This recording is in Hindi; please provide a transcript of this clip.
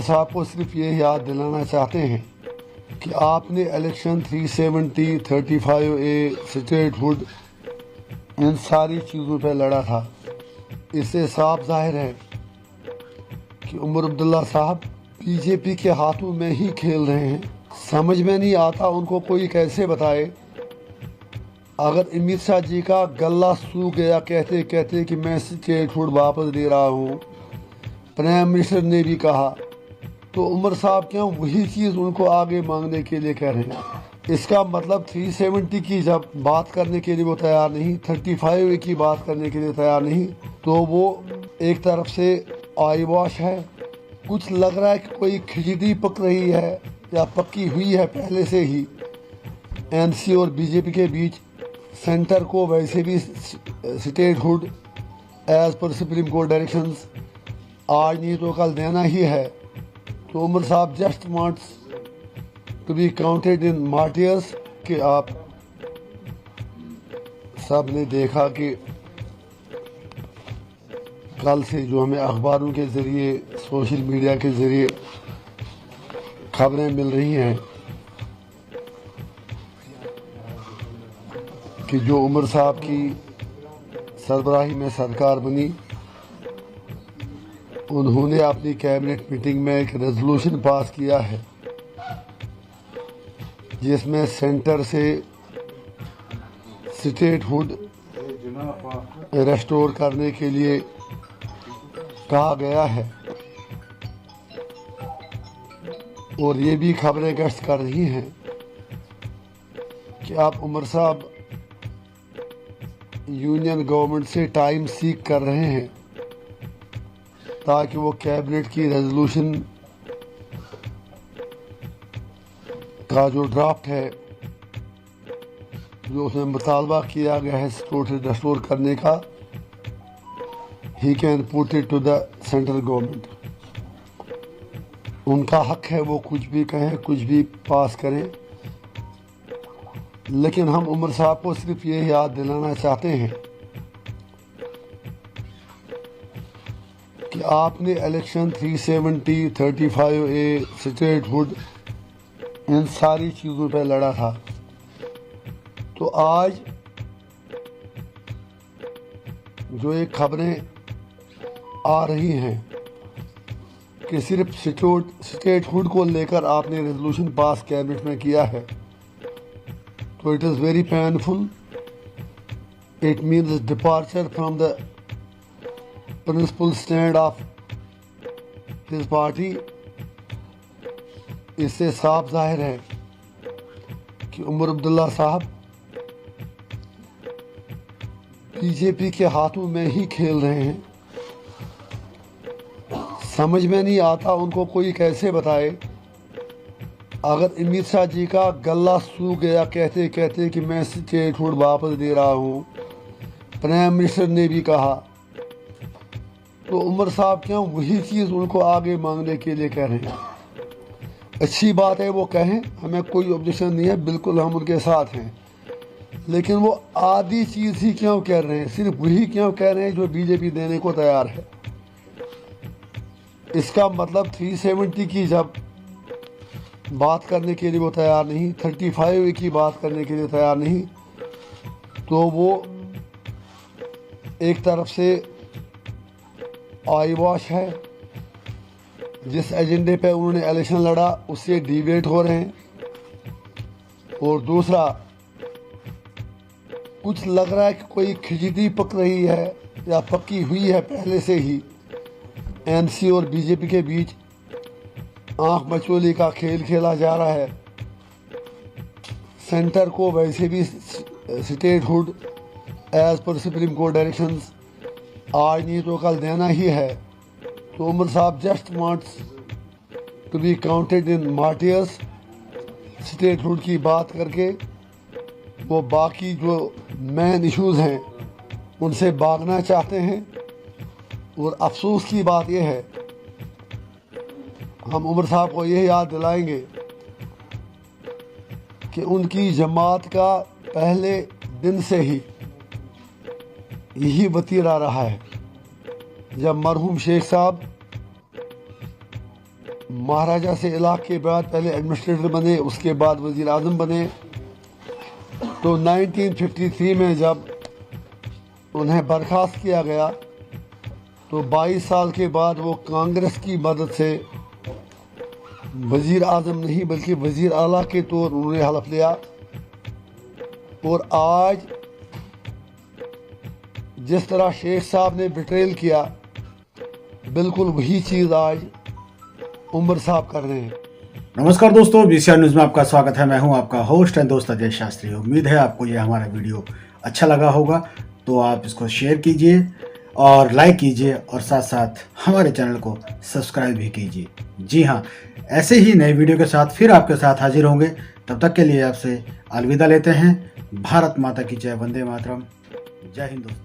साहब को सिर्फ ये याद दिलाना चाहते हैं कि आपने इलेक्शन 370, 35A, स्टेटहुड, इन सारी चीज़ों पर लड़ा था। इससे साफ जाहिर है कि उमर अब्दुल्ला साहब बीजेपी के हाथों में ही खेल रहे हैं। समझ में नहीं आता उनको कोई कैसे बताए। अगर अमित शाह जी का गला सूख गया कहते कहते कि मैं स्टेटहुड वापस दे रहा हूँ, प्राइम मिनिस्टर ने भी कहा, तो उमर साहब क्यों वही चीज़ उनको आगे मांगने के लिए कह रहे हैं। इसका मतलब 370 की जब बात करने के लिए वो तैयार नहीं, 35A की बात करने के लिए तैयार नहीं, तो वो एक तरफ से आई वॉश है। कुछ लग रहा है कि कोई खिचड़ी पक रही है या पक्की हुई है पहले से ही एनसी और बीजेपी के बीच। सेंटर को वैसे भी statehood as per Supreme Court directions आज नहीं तो कल देना ही है। तो उमर साहब just wants to be counted in martyrs. कि आप सब ने देखा कि कल से जो हमें अखबारों के ज़रिए, सोशल मीडिया के ज़रिए खबरें मिल रही हैं कि जो उमर साहब की सरबराही में सरकार बनी, उन्होंने अपनी कैबिनेट मीटिंग में एक रेजोल्यूशन पास किया है जिसमें सेंटर से स्टेटहुड रेस्टोर करने के लिए कहा गया है। और ये भी खबरें गश्त कर रही हैं कि आप उमर साहब यूनियन गवर्नमेंट से टाइम सीक कर रहे हैं ताकि वो कैबिनेट की रेजोल्यूशन का जो ड्राफ्ट है, जो उसमें मुतालबा किया गया है रेस्टोर करने का, he can put it to the central government. उनका हक है वो कुछ भी कहें, कुछ भी पास करें, लेकिन हम उमर साहब को सिर्फ ये याद दिलाना चाहते हैं कि आपने इलेक्शन 370, 35A, स्टेटहुड, इन सारी चीज़ों पर लड़ा था। तो आज जो ये खबरें आ रही हैं कि सिर्फ स्टेटहुड को लेकर आपने रेजोल्यूशन पास कैबिनेट में किया है, तो it is very painful. It means departure from the principal stand of his party. इससे साफ जाहिर है कि उमर अब्दुल्ला साहब बीजेपी के हाथों में ही खेल रहे हैं। समझ में नहीं आता उनको कोई कैसे बताए। अगर अमित शाह जी का गला सूख गया कहते कहते कि मैं स्टेटहुड वापस दे रहा हूँ, प्राइम मिनिस्टर ने भी कहा, तो उमर साहब क्यों वही चीज़ उनको आगे मांगने के लिए कह रहे हैं। अच्छी बात है वो कहें, हमें कोई ऑब्जेक्शन नहीं है, बिल्कुल हम उनके साथ हैं, लेकिन वो आधी चीज़ ही क्यों कह रहे हैं, सिर्फ वही क्यों कह रहे हैं जो बीजेपी देने को तैयार है। इसका मतलब 370 की जब बात करने के लिए वो तैयार नहीं, 35A की बात करने के लिए तैयार नहीं, तो वो एक तरफ से आई वॉश है। जिस एजेंडे पे उन्होंने इलेक्शन लड़ा उससे डिबेट हो रहे हैं। और दूसरा, कुछ लग रहा है कि कोई खिचड़ी पक रही है या पक्की हुई है पहले से ही एनसी और बीजेपी के बीच। आंख मचोली का खेल खेला जा रहा है। सेंटर को वैसे भी statehood as per Supreme Court directions आज नहीं तो कल देना ही है। तो उमर साहब just wants to be counted in martyrs. Statehood की बात करके वो बाकी जो मेन इश्यूज़ हैं उनसे भागना चाहते हैं। और अफसोस की बात यह है, हम उमर साहब को यह याद दिलाएंगे कि उनकी जमात का पहले दिन से ही यही वतीरा रहा है। जब मरहूम शेख साहब महाराजा से इलाक़ के बाद पहले एडमिनिस्ट्रेटर बने, उसके बाद वज़ीर आज़म बने। तो 1953 में जब उन्हें बर्खास्त किया गया तो 22 साल के बाद वो कांग्रेस की मदद से वज़ीर आज़म नहीं बल्कि वज़ीर आला के तौर उन्होंने हलफ लिया। और आज जिस तरह शेख साहब ने बिट्रेल किया, बिल्कुल वही चीज़ आज उमर साहब कर रहे हैं। नमस्कार दोस्तों, VCR न्यूज़ में आपका स्वागत है। मैं हूं आपका होस्ट एंड दोस्त अजय शास्त्री। उम्मीद है आपको ये हमारा वीडियो अच्छा लगा होगा, तो आप इसको शेयर कीजिए और लाइक कीजिए और साथ साथ हमारे चैनल को सब्सक्राइब भी कीजिए। जी हाँ, ऐसे ही नए वीडियो के साथ फिर आपके साथ हाजिर होंगे। तब तक के लिए आपसे अलविदा लेते हैं। भारत माता की जय, वंदे मातरम। जय हिंद दोस्तों।